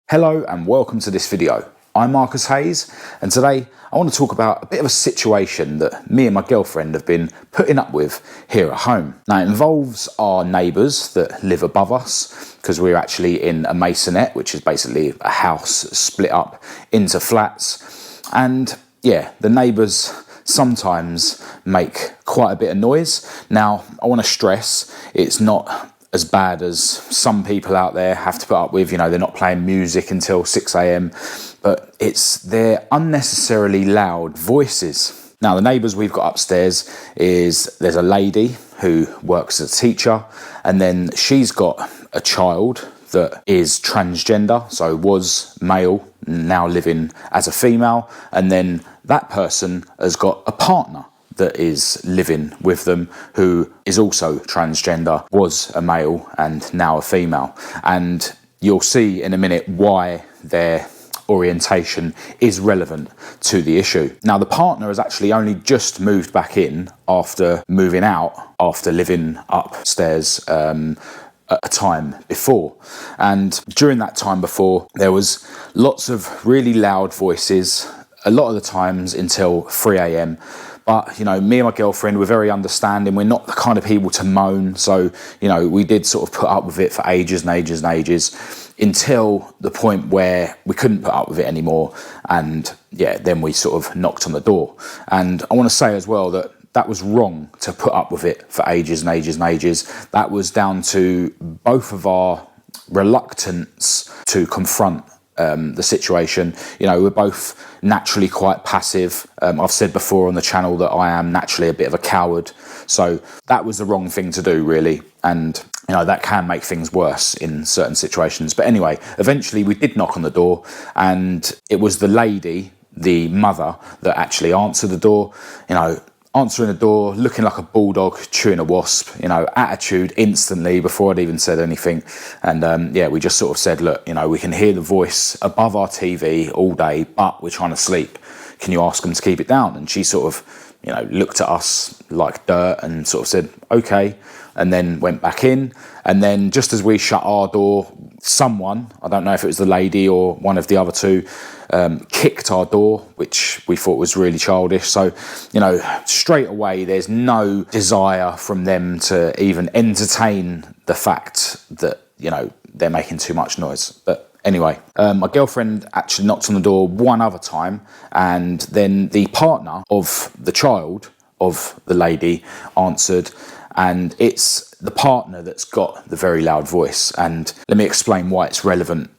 Hello and welcome to this video. I'm Marcus Hayes, and today I want to talk about a bit of a situation that me and my girlfriend have been putting up with here at home. Now, it involves our neighbours that live above us, because we're actually in a masonette, which is basically a house split up into flats. And yeah, the neighbours sometimes make quite a bit of noise. Now, I want to stress it's not as bad as some people out there have to put up with. You know, they're not playing music until 6 a.m, but it's their unnecessarily loud voices. Now, the neighbours we've got upstairs there's a lady who works as a teacher, and then she's got a child that is transgender, so was male, now living as a female, and then that person has got a partner that is living with them who is also transgender, was a male and now a female. And you'll see in a minute why their orientation is relevant to the issue. Now, the partner has actually only just moved back in after moving out, after living upstairs a time before. And during that time before, there was lots of really loud voices, a lot of the times until 3 a.m. But, you know, me and my girlfriend, we're very understanding. We're not the kind of people to moan. So, you know, we did sort of put up with it for ages and ages and ages until the point where we couldn't put up with it anymore. And yeah, then we sort of knocked on the door. And I want to say as well that that was wrong to put up with it for ages and ages and ages. That was down to both of our reluctance to confront the situation. You know, we're both naturally quite passive. I've said before on the channel that I am naturally a bit of a coward. So that was the wrong thing to do, really. And, you know, that can make things worse in certain situations. But anyway, eventually we did knock on the door, and it was the lady, the mother, that actually answered the door. You know, answering the door, looking like a bulldog chewing a wasp, you know, attitude instantly before I'd even said anything. And yeah, we just sort of said, look, you know, we can hear the voice above our TV all day, but we're trying to sleep. Can you ask them to keep it down? And she sort of, you know, looked at us like dirt and sort of said, okay, and then went back in. And then just as we shut our door, someone, I don't know if it was the lady or one of the other two, kicked our door, which we thought was really childish. So, you know, straight away, there's no desire from them to even entertain the fact that, you know, they're making too much noise. But anyway, my girlfriend actually knocked on the door one other time, and then the partner of the child of the lady answered, and it's the partner that's got the very loud voice. And let me explain why it's relevant,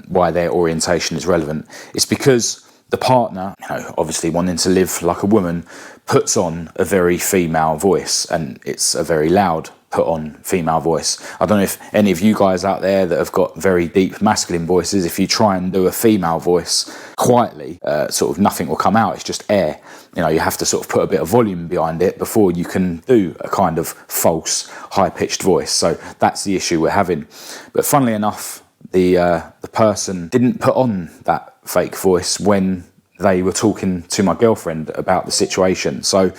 why their orientation is relevant. It's because the partner, you know, obviously wanting to live like a woman, puts on a very female voice, and it's a very loud put on female voice. I don't know if any of you guys out there that have got very deep masculine voices, if you try and do a female voice quietly, sort of nothing will come out, it's just air. You know, you have to sort of put a bit of volume behind it before you can do a kind of false, high-pitched voice. So that's the issue we're having. But funnily enough, the person didn't put on that fake voice when they were talking to my girlfriend about the situation. So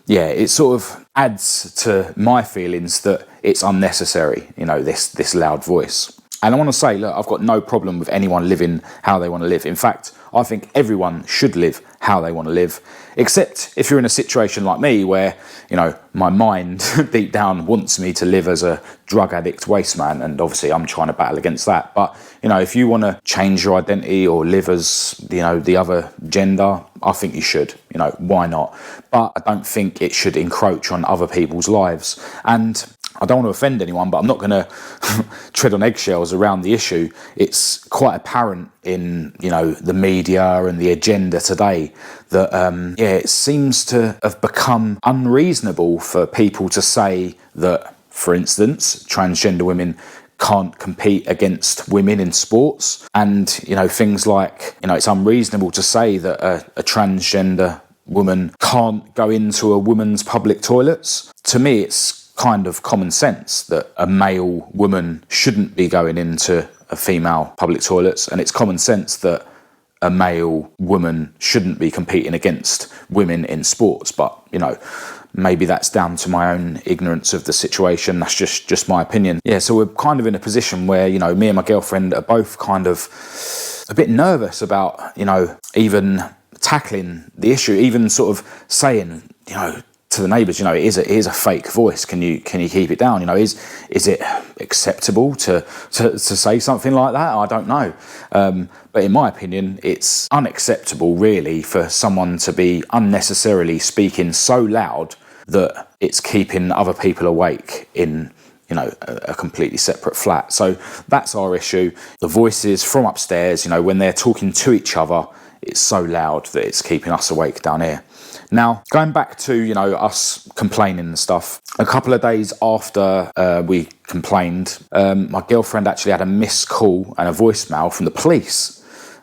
yeah, it sort of adds to my feelings that it's unnecessary, you know, this loud voice. And I want to say, look, I've got no problem with anyone living how they want to live. In fact, I think everyone should live how they want to live, except if you're in a situation like me where, you know, my mind deep down wants me to live as a drug addict waste man, and obviously I'm trying to battle against that. But, you know, if you want to change your identity or live as, you know, the other gender, I think you should, you know, why not? But I don't think it should encroach on other people's lives. And I don't want to offend anyone, but I'm not going to tread on eggshells around the issue. It's quite apparent in, you know, the media and the agenda today that, yeah, it seems to have become unreasonable for people to say that, for instance, transgender women can't compete against women in sports. And, you know, things like, you know, it's unreasonable to say that a transgender woman can't go into a woman's public toilets. To me, it's kind of common sense that a male woman shouldn't be going into a female public toilets, and it's common sense that a male woman shouldn't be competing against women in sports. But, you know, maybe that's down to my own ignorance of the situation. That's just my opinion. Yeah, so we're kind of in a position where, you know, me and my girlfriend are both kind of a bit nervous about, you know, even tackling the issue, even sort of saying, you know, to the neighbours, you know, it is a fake voice. Can you keep it down? You know, is it acceptable to say something like that? I don't know. But in my opinion, it's unacceptable, really, for someone to be unnecessarily speaking so loud that it's keeping other people awake in, you know, a completely separate flat. So that's our issue. The voices from upstairs, you know, when they're talking to each other, it's so loud that it's keeping us awake down here. Now, going back to, you know, us complaining and stuff, a couple of days after we complained, my girlfriend actually had a missed call and a voicemail from the police.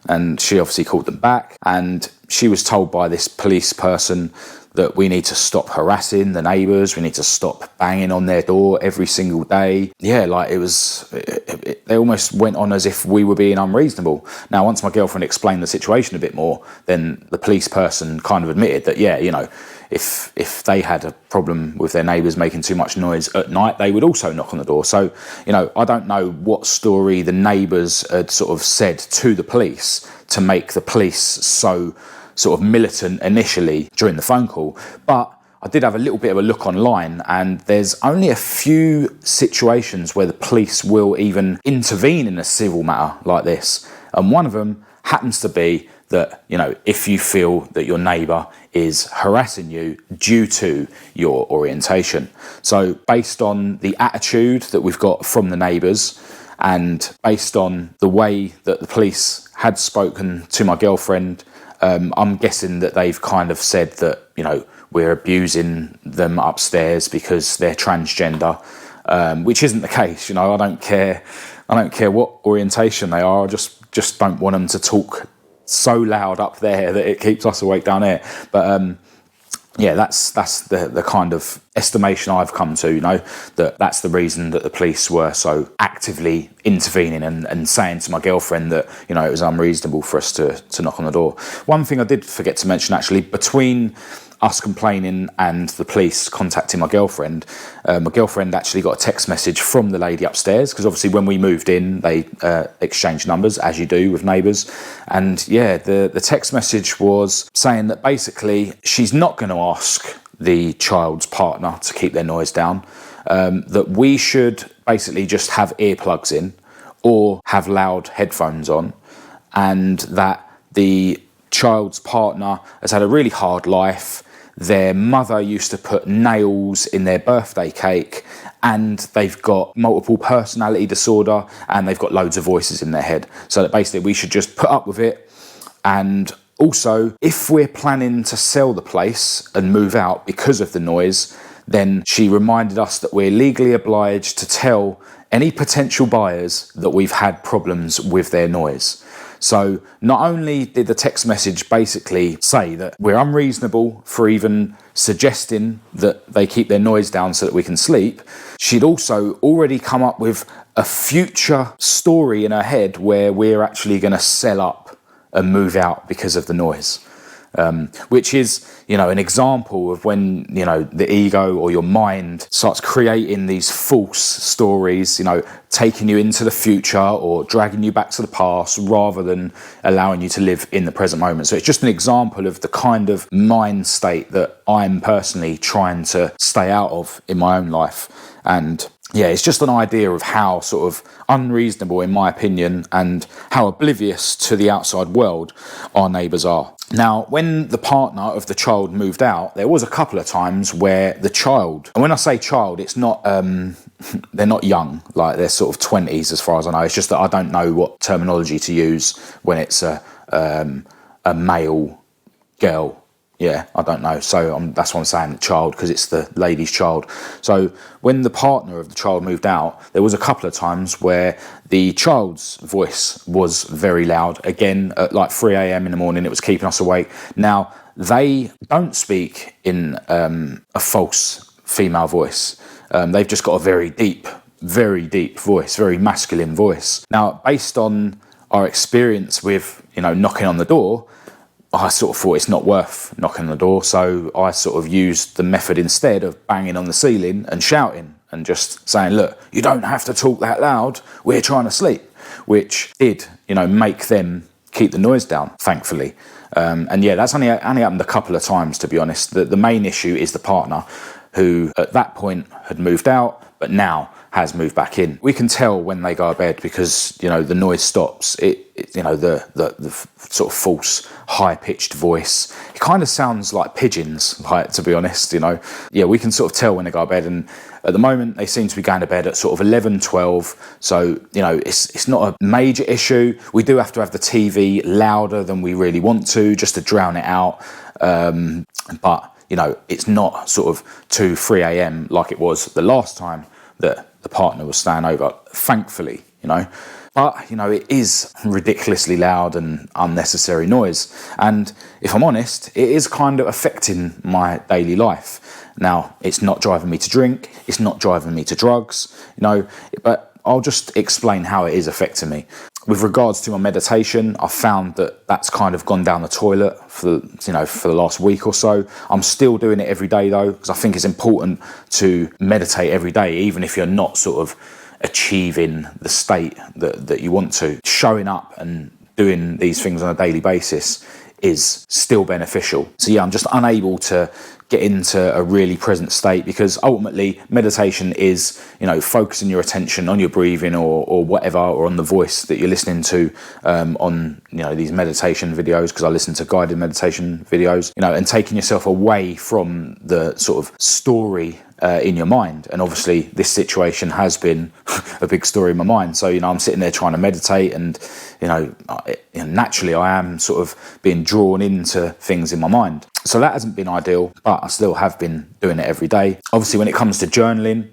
And she obviously called them back, and she was told by this police person that we need to stop harassing the neighbours, we need to stop banging on their door every single day. Yeah, like they almost went on as if we were being unreasonable. Now, once my girlfriend explained the situation a bit more, then the police person kind of admitted that, yeah, you know, if they had a problem with their neighbours making too much noise at night, they would also knock on the door. So, you know, I don't know what story the neighbours had sort of said to the police to make the police so sort of militant initially during the phone call, but I did have a little bit of a look online, and there's only a few situations where the police will even intervene in a civil matter like this, and one of them happens to be that, you know, if you feel that your neighbour is harassing you due to your orientation. So based on the attitude that we've got from the neighbours, and based on the way that the police had spoken to my girlfriend, I'm guessing that they've kind of said that, you know, we're abusing them upstairs because they're transgender, which isn't the case. You know, I don't care what orientation they are. I just don't want them to talk so loud up there that it keeps us awake down here. But yeah, that's the kind of estimation I've come to, you know, that's the reason that the police were so actively intervening and saying to my girlfriend that, you know, it was unreasonable for us to knock on the door. One thing I did forget to mention, actually, between us complaining and the police contacting my girlfriend actually got a text message from the lady upstairs, because obviously when we moved in, they exchanged numbers, as you do with neighbours. And yeah, the text message was saying that basically she's not going to ask the child's partner to keep their noise down, that we should basically just have earplugs in or have loud headphones on, and that the child's partner has had a really hard life. Their mother used to put nails in their birthday cake, and they've got multiple personality disorder, and they've got loads of voices in their head. So that basically we should just put up with it. And also, if we're planning to sell the place and move out because of the noise, then she reminded us that we're legally obliged to tell any potential buyers that we've had problems with their noise. So not only did the text message basically say that we're unreasonable for even suggesting that they keep their noise down so that we can sleep, she'd also already come up with a future story in her head where we're actually going to sell up and move out because of the noise. Which is, you know, an example of when, you know, the ego or your mind starts creating these false stories, you know, taking you into the future or dragging you back to the past rather than allowing you to live in the present moment. So it's just an example of the kind of mind state that I'm personally trying to stay out of in my own life. And yeah, it's just an idea of how sort of unreasonable, in my opinion, and how oblivious to the outside world our neighbours are. Now, when the partner of the child moved out, there was a couple of times where the child, and when I say child, it's not, they're not young, like they're sort of 20s as far as I know. It's just that I don't know what terminology to use when it's a male girl. Yeah, I don't know. So that's why I'm saying the child, because it's the lady's child. So when the partner of the child moved out, there was a couple of times where the child's voice was very loud. Again, at like 3 a.m. in the morning, it was keeping us awake. Now, they don't speak in a false female voice. They've just got a very deep voice, very masculine voice. Now, based on our experience with, you know, knocking on the door, I sort of thought it's not worth knocking on the door, so I sort of used the method instead of banging on the ceiling and shouting and just saying, look, you don't have to talk that loud, we're trying to sleep, which did, make them keep the noise down, thankfully. And yeah, that's only happened a couple of times, to be honest. The main issue is the partner, who at that point had moved out, but now has moved back in. We can tell when they go to bed because, the noise stops. The sort of false, high-pitched voice. It kind of sounds like pigeons, to be honest, Yeah, we can sort of tell when they go to bed, and at the moment they seem to be going to bed at sort of 11, 12. So, it's not a major issue. We do have to have the TV louder than we really want to, just to drown it out. But it's not sort of 2, 3 a.m. like it was the last time that the partner was staying over, thankfully, But, it is ridiculously loud and unnecessary noise. And if I'm honest, it is kind of affecting my daily life. Now, it's not driving me to drink, it's not driving me to drugs, but I'll just explain how it is affecting me. With regards to my meditation, I found that that's kind of gone down the toilet for the last week or so. I'm still doing it every day though, because I think it's important to meditate every day, even if you're not sort of achieving the state that you want to. Showing up and doing these things on a daily basis is still beneficial. So yeah, I'm just unable to get into a really present state, because ultimately meditation is, focusing your attention on your breathing or whatever, or on the voice that you're listening to on, these meditation videos, because I listen to guided meditation videos, and taking yourself away from the sort of story in your mind. And obviously this situation has been a big story in my mind. So, I'm sitting there trying to meditate, and, naturally I am sort of being drawn into things in my mind. So that hasn't been ideal, but I still have been doing it every day. Obviously, when it comes to journaling,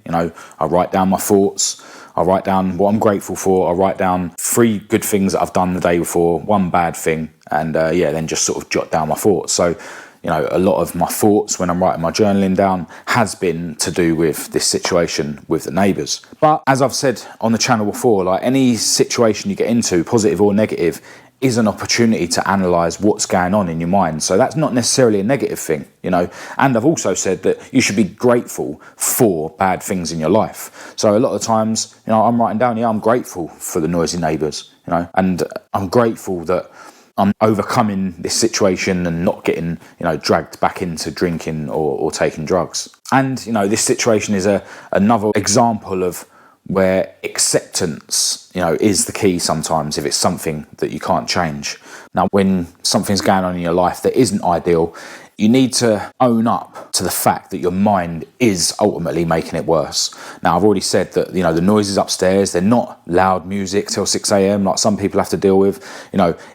I write down my thoughts. I write down what I'm grateful for. I write down 3 good things that I've done the day before, 1 bad thing, and then just sort of jot down my thoughts. So, a lot of my thoughts when I'm writing my journaling down has been to do with this situation with the neighbours. But as I've said on the channel before, like any situation you get into, positive or negative, is an opportunity to analyse what's going on in your mind. So that's not necessarily a negative thing, And I've also said that you should be grateful for bad things in your life. So a lot of times, I'm writing down, I'm grateful for the noisy neighbours, and I'm grateful that I'm overcoming this situation and not getting, dragged back into drinking or taking drugs. And, this situation is another example of where acceptance, is the key sometimes if it's something that you can't change. Now, when something's going on in your life that isn't ideal, you need to own up to the fact that your mind is ultimately making it worse. Now, I've already said that, the noises upstairs, they're not loud music till 6 a.m. like some people have to deal with.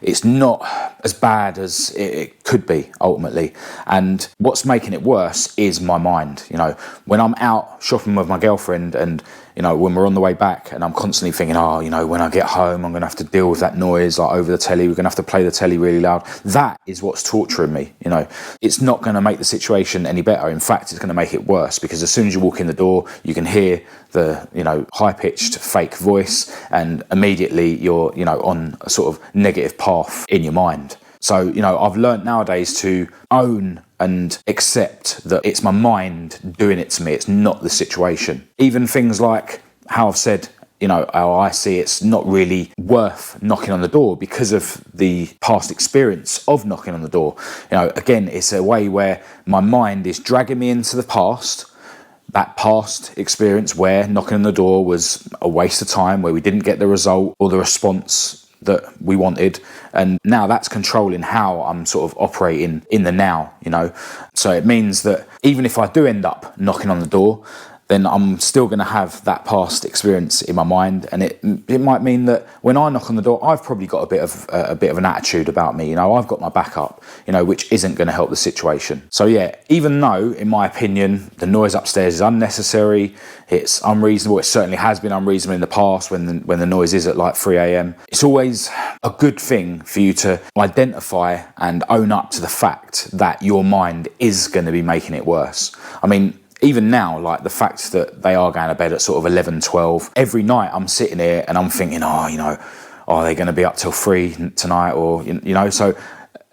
It's not as bad as it could be ultimately. And what's making it worse is my mind. When I'm out shopping with my girlfriend and, when we're on the way back and I'm constantly thinking, when I get home, I'm going to have to deal with that noise like over the telly. We're going to have to play the telly really loud. That is what's torturing me. It's not going to make the situation any better. In fact, it's going to make it worse, because as soon as you walk in the door, you can hear the, high-pitched fake voice, and immediately you're, on a sort of negative path in your mind. So, I've learned nowadays to own and accept that it's my mind doing it to me. It's not the situation. Even things like how I've said, how I see it's not really worth knocking on the door because of the past experience of knocking on the door. Again, it's a way where my mind is dragging me into the past, that past experience where knocking on the door was a waste of time, where we didn't get the result or the response that we wanted, and now that's controlling how I'm sort of operating in the now, So it means that even if I do end up knocking on the door, then I'm still going to have that past experience in my mind, and it might mean that when I knock on the door, I've probably got a bit of an attitude about me. I've got my back up, which isn't going to help the situation. So yeah, even though, in my opinion, the noise upstairs is unnecessary, it's unreasonable. It certainly has been unreasonable in the past when the noise is at like 3 a.m. It's always a good thing for you to identify and own up to the fact that your mind is going to be making it worse. I mean, even now, like the fact that they are going to bed at sort of 11, 12, every night I'm sitting here and I'm thinking, are they going to be up till 3 tonight? Or, so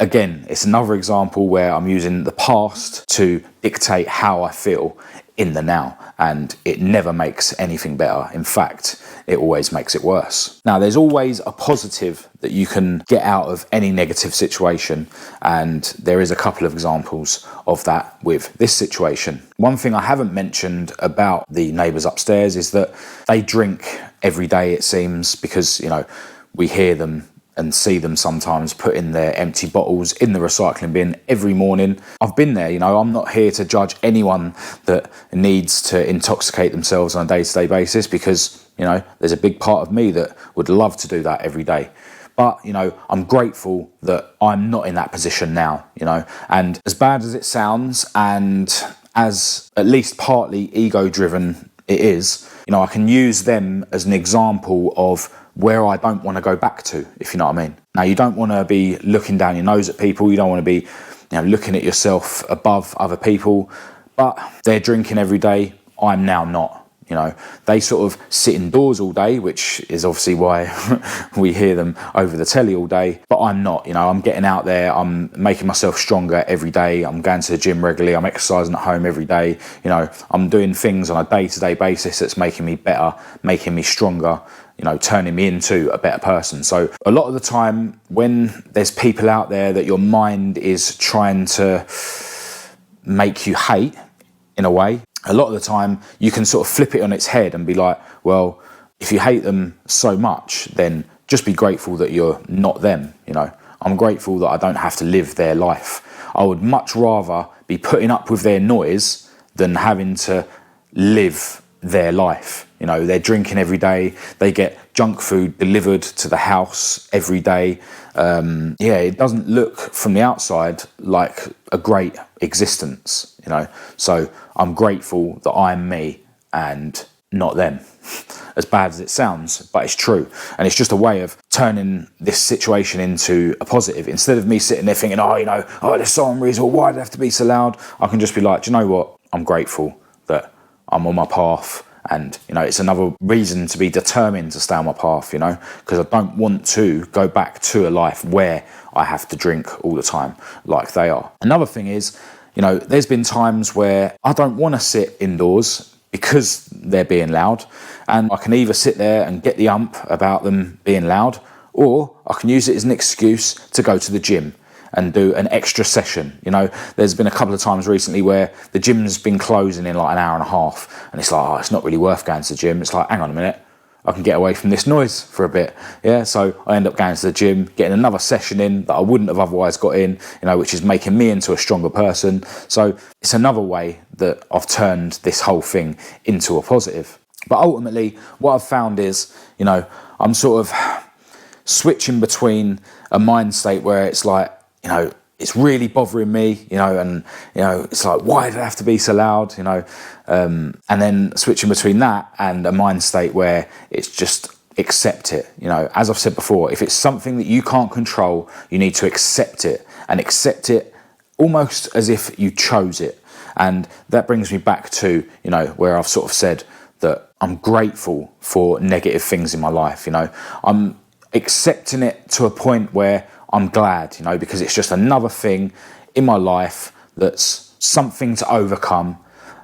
again, it's another example where I'm using the past to dictate how I feel in the now, and it never makes anything better. In fact, it always makes it worse. Now, there's always a positive that you can get out of any negative situation, and there is a couple of examples of that with this situation. One thing I haven't mentioned about the neighbours upstairs is that they drink every day, it seems, because, you know, we hear them and see them sometimes putting their empty bottles in the recycling bin every morning. I've been there, you know, I'm not here to judge anyone that needs to intoxicate themselves on a day-to-day basis, because, you know, there's a big part of me that would love to do that every day. But, you know, I'm grateful that I'm not in that position now, you know, and as bad as it sounds, and as at least partly ego-driven it is, you know, I can use them as an example of where I don't want to go back to, if you know what I mean. Now, you don't want to be looking down your nose at people. You don't want to be, you know, looking at yourself above other people. But they're drinking every day. I'm now not. You know, they sort of sit indoors all day, which is obviously why we hear them over the telly all day. But I'm not. You know, I'm getting out there. I'm making myself stronger every day. I'm going to the gym regularly. I'm exercising at home every day. You know, I'm doing things on a day-to-day basis that's making me better, making me stronger, you know, turning me into a better person. So a lot of the time when there's people out there that your mind is trying to make you hate in a way, a lot of the time you can sort of flip it on its head and be like, well, if you hate them so much, then just be grateful that you're not them. You know, I'm grateful that I don't have to live their life. I would much rather be putting up with their noise than having to live their life. You know, they're drinking every day. They get junk food delivered to the house every day. Yeah, it doesn't look from the outside like a great existence, you know. So I'm grateful that I'm me and not them. As bad as it sounds, but it's true. And it's just a way of turning this situation into a positive. Instead of me sitting there thinking, oh, you know, oh, they're so unreasonable, why do they have to be so loud? I can just be like, do you know what? I'm grateful that I'm on my path. And, you know, it's another reason to be determined to stay on my path, you know, because I don't want to go back to a life where I have to drink all the time like they are. Another thing is, you know, there's been times where I don't want to sit indoors because they're being loud, and I can either sit there and get the ump about them being loud, or I can use it as an excuse to go to the gym and do an extra session. You know, there's been a couple of times recently where the gym's been closing in like an hour and a half, and it's like, oh, it's not really worth going to the gym. It's like, hang on a minute, I can get away from this noise for a bit. Yeah, so I end up going to the gym, getting another session in that I wouldn't have otherwise got in, you know, which is making me into a stronger person. So it's another way that I've turned this whole thing into a positive. But ultimately, what I've found is, you know, I'm sort of switching between a mind state where it's like, you know, it's really bothering me, you know, and, you know, it's like, why do they have to be so loud, you know, and then switching between that and a mind state where it's just accept it. You know, as I've said before, if it's something that you can't control, you need to accept it, and accept it almost as if you chose it. And that brings me back to, you know, where I've sort of said that I'm grateful for negative things in my life. You know, I'm accepting it to a point where I'm glad, you know, because it's just another thing in my life that's something to overcome,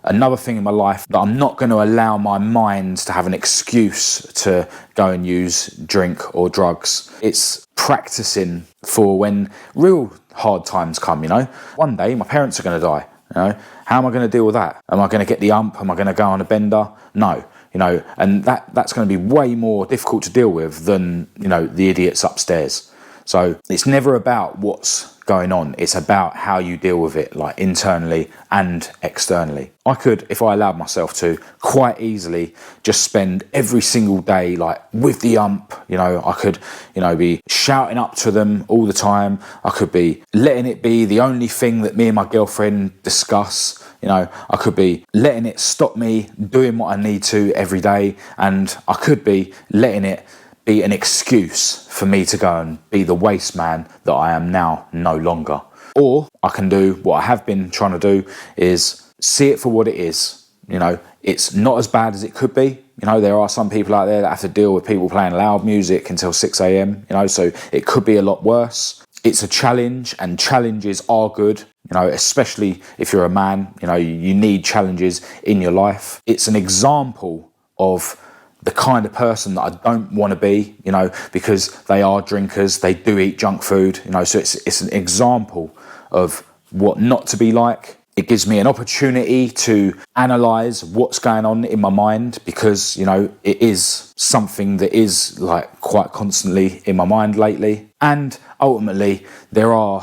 another thing in my life that I'm not going to allow my mind to have an excuse to go and use drink or drugs. It's practicing for when real hard times come, you know. One day my parents are going to die, you know. How am I going to deal with that? Am I going to get the ump? Am I going to go on a bender? No. You know, and that's going to be way more difficult to deal with than, you know, the idiots upstairs. So it's never about what's going on. It's about how you deal with it, like internally and externally. I could, if I allowed myself to, quite easily just spend every single day like with the ump. You know, I could, you know, be shouting up to them all the time. I could be letting it be the only thing that me and my girlfriend discuss. You know, I could be letting it stop me doing what I need to every day, and I could be letting it be an excuse for me to go and be the waste man that I am now no longer. Or I can do what I have been trying to do, is see it for what it is. You know, it's not as bad as it could be. You know, there are some people out there that have to deal with people playing loud music until 6 a.m, you know, so it could be a lot worse. it's a challenge, and challenges are good, you know, especially if you're a man. You know, you need challenges in your life. It's an example of the kind of person that I don't want to be, you know, because they are drinkers, they do eat junk food, you know, so it's an example of what not to be like. It gives me an opportunity to analyse what's going on in my mind, because, you know, it is something that is like quite constantly in my mind lately. And ultimately, there are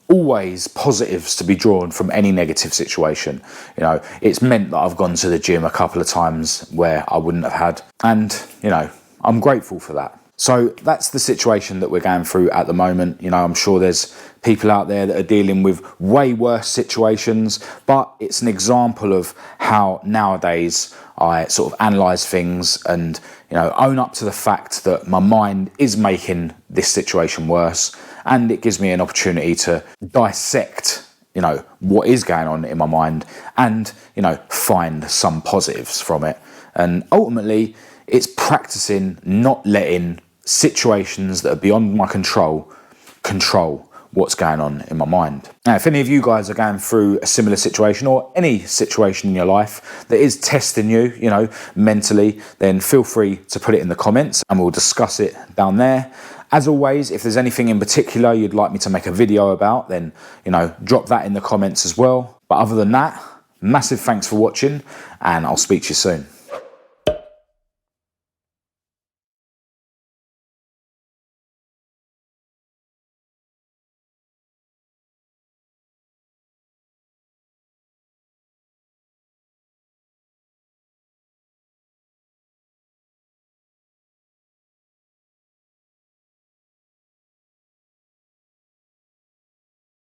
always positives to be drawn from any negative situation. You know, it's meant that I've gone to the gym a couple of times where I wouldn't have had, and, you know, I'm grateful for that. So that's the situation that we're going through at the moment. You know, I'm sure there's people out there that are dealing with way worse situations, but it's an example of how nowadays I sort of analyse things and, you know, own up to the fact that my mind is making this situation worse, and it gives me an opportunity to dissect, you know, what is going on in my mind and, you know, find some positives from it. And ultimately, it's practicing not letting situations that are beyond my control what's going on in my mind. Now, if any of you guys are going through a similar situation, or any situation in your life that is testing you, you know, mentally, then feel free to put it in the comments and we'll discuss it down there. As always, if there's anything in particular you'd like me to make a video about, then, you know, drop that in the comments as well. But other than that, massive thanks for watching, and I'll speak to you soon.